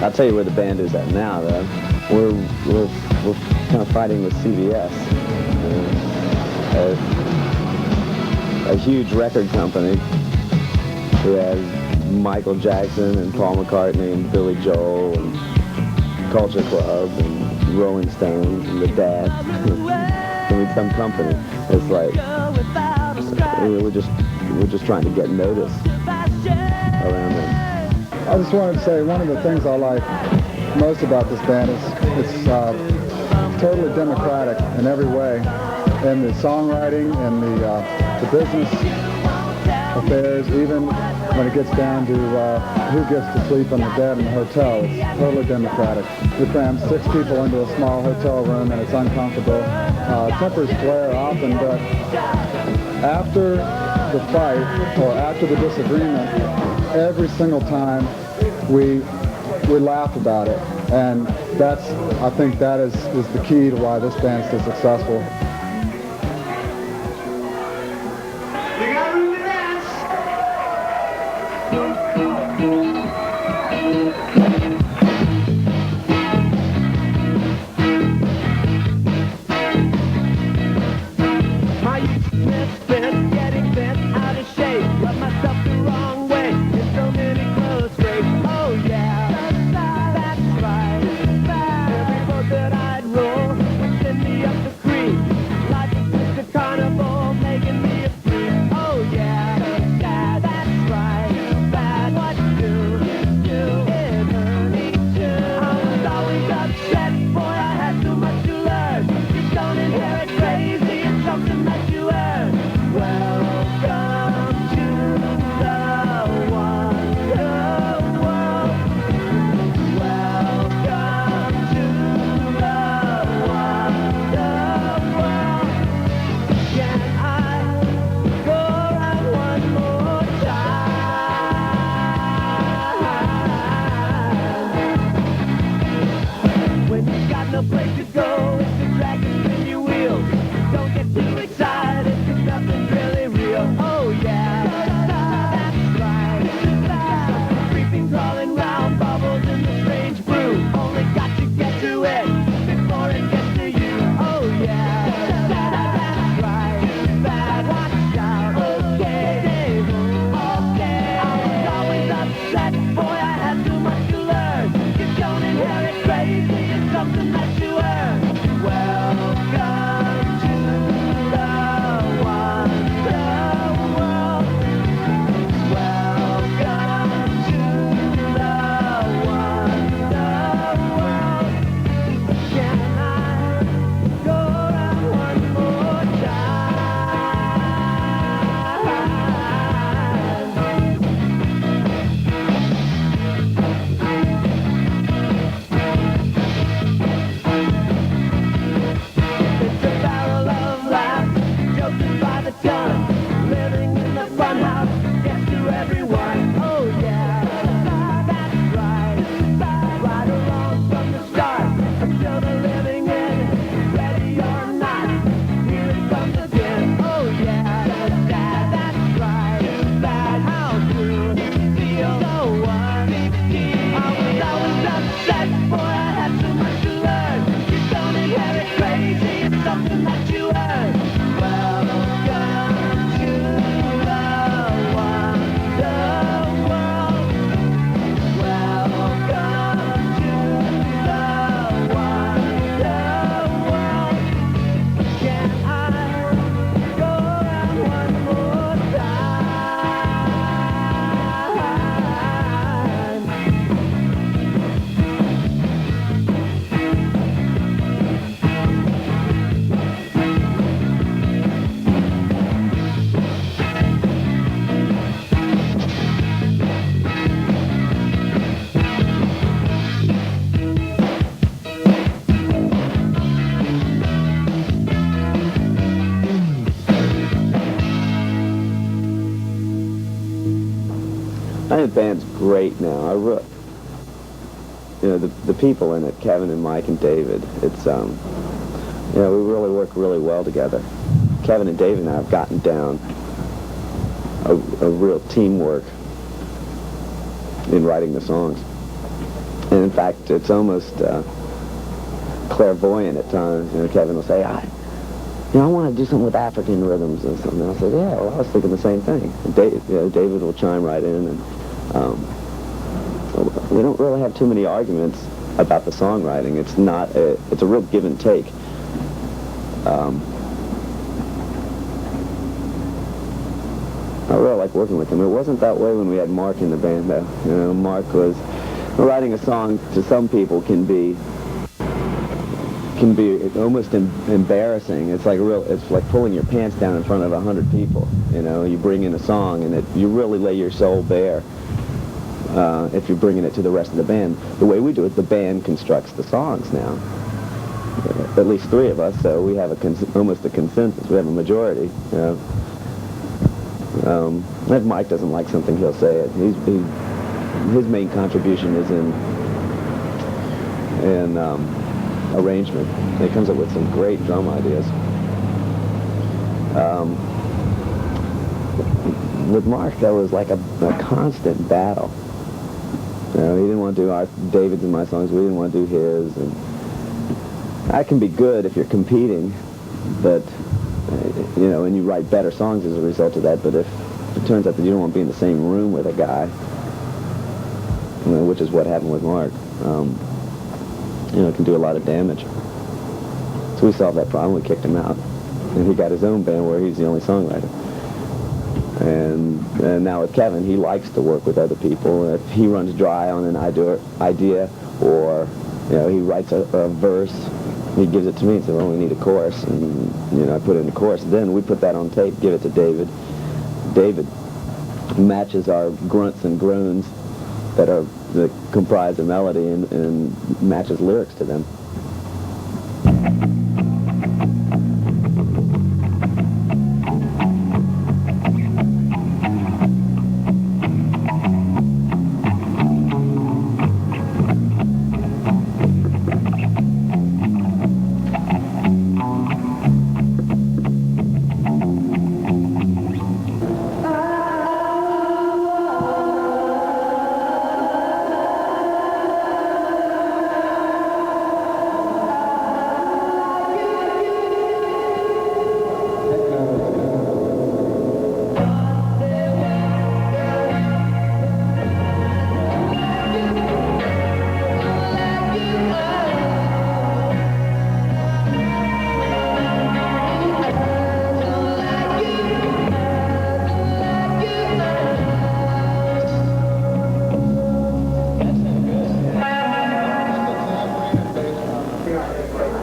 I'll tell you where the band is at now, though. We're kind of fighting with CBS, a huge record company who has Michael Jackson and Paul McCartney and Billy Joel and Culture Club and Rolling Stones and the Dads. I mean, some company. It's like we're just trying to get notice around them. I just wanted to say one of the things I like most about this band is it's totally democratic in every way, in the songwriting and the business affairs, even when it gets down to who gets to sleep on the bed in the hotel. It's totally democratic. We cram 6 people into a small hotel room and it's uncomfortable. Tempers flare often, but after the fight or after the disagreement, every single time we laugh about it, and I think that is the key to why this band's so successful. You got room to dance. My youth spent getting bent out of shape, rub myself the wrong way in so many clothes scrapes. Oh yeah, that's right. Every boat that I'd roll would send me up the creek. think the band's great now. The people in it, Kevin and Mike and David, it's, we really work really well together. Kevin and David and I have gotten down a real teamwork in writing the songs. And in fact, it's almost clairvoyant at times. Kevin will say, I want to do something with African rhythms and something. And I'll say, yeah, well, I was thinking the same thing. And David will chime right in, and we don't really have too many arguments about the songwriting. It's a real give and take. I really like working with him. It wasn't that way when we had Mark in the band, though. Mark was writing a song to some people can be almost embarrassing. It's like pulling your pants down in front of 100 people. You bring in a song and you really lay your soul bare. If you're bringing it to the rest of the band, the way we do it, the band constructs the songs now. At least three of us, so we have almost a consensus. We have a majority. If Mike doesn't like something, he'll say it. His main contribution is in arrangement. He comes up with some great drum ideas. With Mark, that was like a constant battle. He didn't want to do David's and my songs. We didn't want to do his. And that can be good if you're competing, but and you write better songs as a result of that. But if it turns out that you don't want to be in the same room with a guy, which is what happened with Mark, it can do a lot of damage. So we solved that problem. We kicked him out, and he got his own band where he's the only songwriter. And now with Kevin, he likes to work with other people. If he runs dry on an idea, or he writes a verse, he gives it to me and says, well, we need a chorus, and I put in the chorus. Then we put that on tape, give it to David. David matches our grunts and groans that comprise the melody and matches lyrics to them.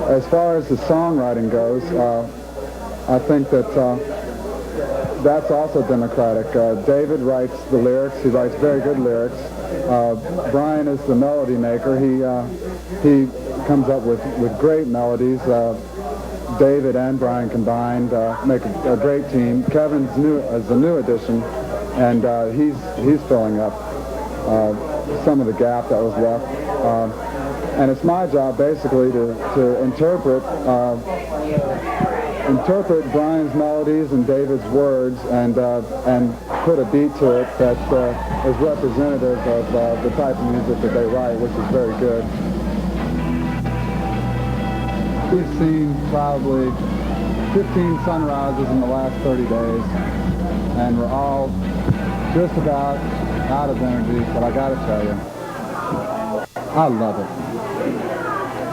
As far as the songwriting goes, I think that that's also democratic. David writes the lyrics. He writes very good lyrics. Brian is the melody maker. He comes up with great melodies. David and Brian combined make a great team. Kevin's as a new addition, and he's filling up some of the gap that was left. And it's my job basically to interpret Brian's melodies and David's words and put a beat to it that is representative of the type of music that they write, which is very good. We've seen probably 15 sunrises in the last 30 days, and we're all just about out of energy, but I gotta tell you, I love it.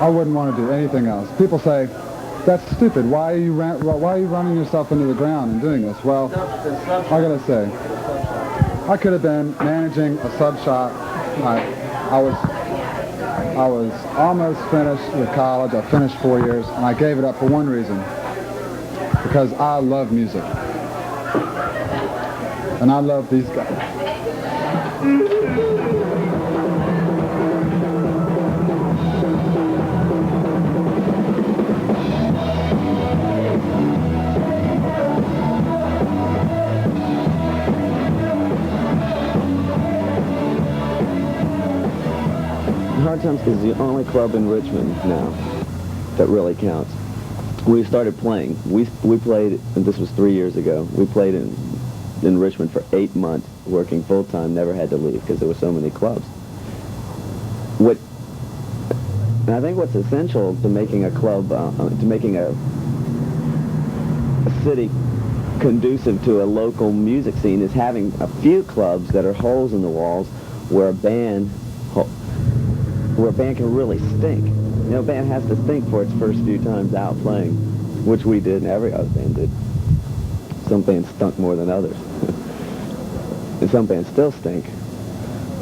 I wouldn't want to do anything else. People say, that's stupid. Why are you running yourself into the ground and doing this? Well, I gotta say, I could have been managing a sub shop. I was almost finished with college. I finished 4 years, and I gave it up for one reason. Because I love music. And I love these guys. Chumps is the only club in Richmond now that really counts. We started playing. We played, and this was 3 years ago, we played in Richmond for 8 months, working full-time, never had to leave because there were so many clubs. And I think what's essential to making a club, to making a city conducive to a local music scene is having a few clubs that are holes in the walls where a band can really stink. You know, a band has to stink for its first few times out playing, which we did and every other band did. Some bands stunk more than others. And some bands still stink.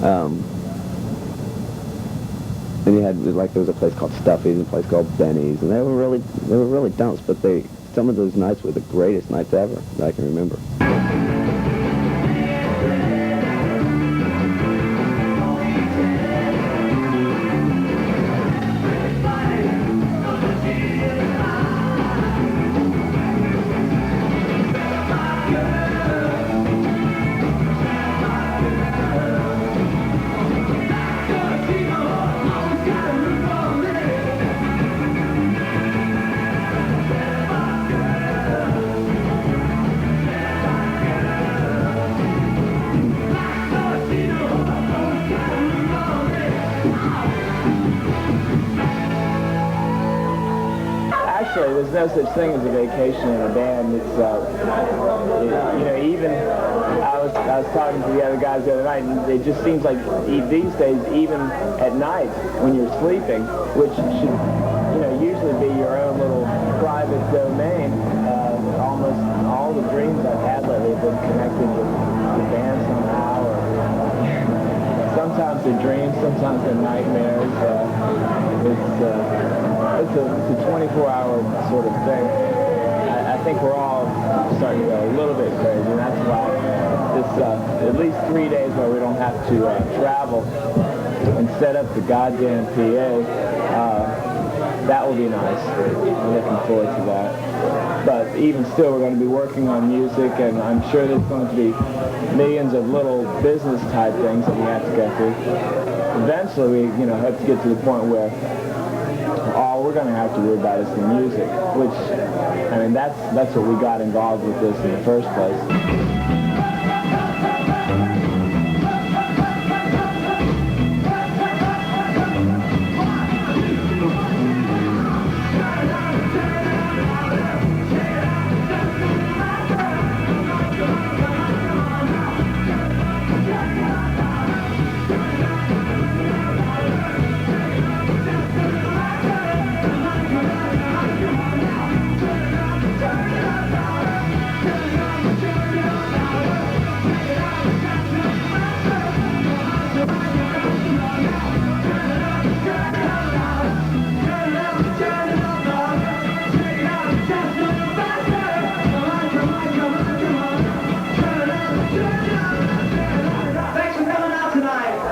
And you had, like, there was a place called Stuffy's and a place called Benny's, and they were really dumps, but some of those nights were the greatest nights ever that I can remember. Actually, there's no such thing as a vacation in a band. It's, you know, even I was talking to the other guys the other night, and it just seems like these days, even at night when you're sleeping, which should, you know, usually be your own little private domain, almost all the dreams I've had lately have been connected with the band somehow, or sometimes they're dreams, sometimes they're nightmares. It's a 24-hour sort of thing. I think we're all starting to go a little bit crazy, and that's why this at least 3 days where we don't have to travel and set up the goddamn PA. That will be nice. I'm looking forward to that. But even still, we're going to be working on music, and I'm sure there's going to be millions of little business-type things that we have to go through. Eventually, we, you know, hope to get to the point where all we're going to have to worry about is the music, which, I mean, that's what we got involved with this in the first place.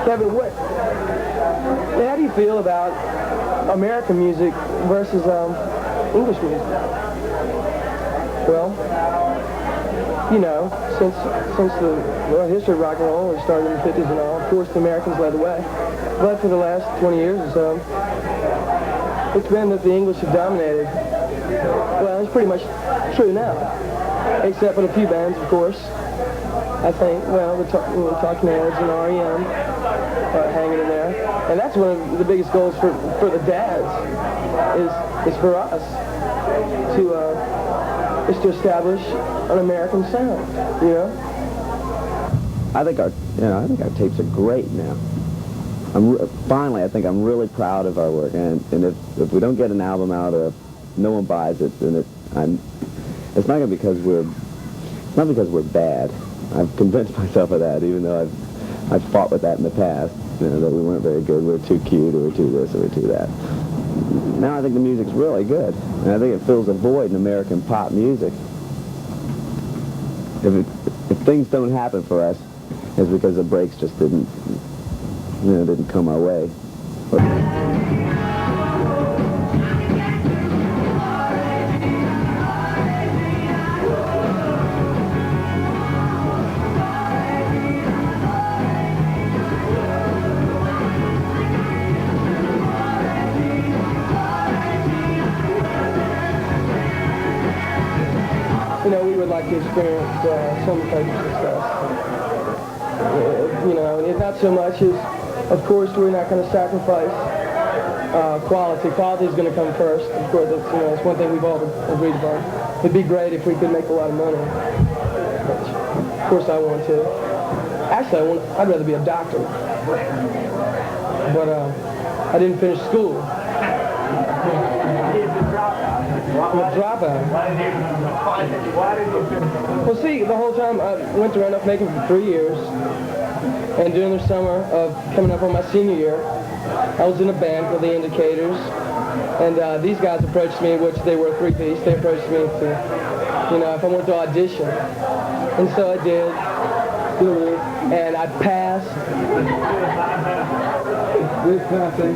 Kevin, how do you feel about American music versus English music? Well, you know, since the history of rock and roll was started in the 50s and all, of course the Americans led the way. But for the last 20 years or so, it's been that the English have dominated. Well, it's pretty much true now, except for a few bands, of course. I think, well, the Talking Heads and R.E.M. Hanging in there. And that's one of the biggest goals for the dads is for us to establish an American sound, you know? I think our tapes are great now. Finally, I think I'm really proud of our work, and if we don't get an album out, or if no one buys it, then it's not because we're bad. I've convinced myself of that, even though I've fought with that in the past, you know, that we weren't very good, we were too cute, or we were too this, or we were too that. Now I think the music's really good, and I think it fills a void in American pop music. If things don't happen for us, it's because the breaks just didn't come our way. like to experience some type of success. You know, and it's not so much as, of course, we're not going to sacrifice quality. Quality is going to come first. Of course, that's, you know, it's one thing we've all agreed upon. It'd be great if we could make a lot of money. Which, of course, I want to. Actually, I'd rather be a doctor. But I didn't finish school. I'm a dropout. Well, see, the whole time I went to Randolph Macon for 3 years, and during the summer of coming up on my senior year, I was in a band called the Indicators, and these guys approached me, which they were a three-piece. They approached me to, you know, if I wanted to audition, and so I did, and I passed. This kind of thing.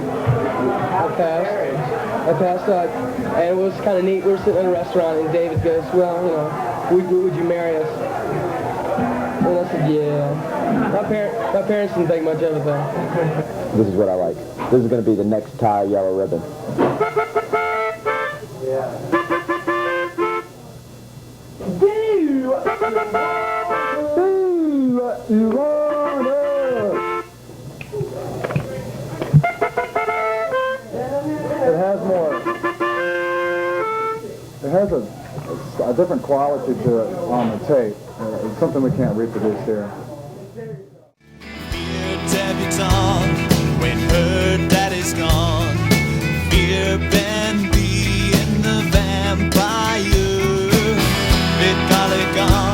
I passed out, and it was kind of neat. We were sitting in a restaurant, and David goes, well, you know, would you marry us? And I said, yeah. My parents didn't think much of it, though. This is what I like. This is going to be the next tie yellow ribbon. Do what you want to. It has more. It has a different quality to it on the tape. It's something we can't reproduce here. Dear debutante, when her daddy's gone, fear Ben being the vampire, big golly gone.